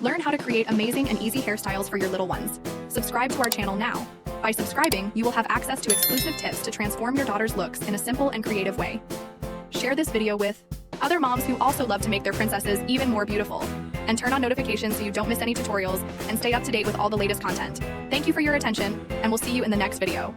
Learn how to create amazing and easy hairstyles for your little ones. Subscribe to our channel now. By subscribing, you will have access to exclusive tips to transform your daughter's looks in a simple and creative way. Share this video with other moms who also love to make their princesses even more beautiful. And turn on notifications so you don't miss any tutorials and stay up to date with all the latest content. Thank you for your attention, and we'll see you in the next video.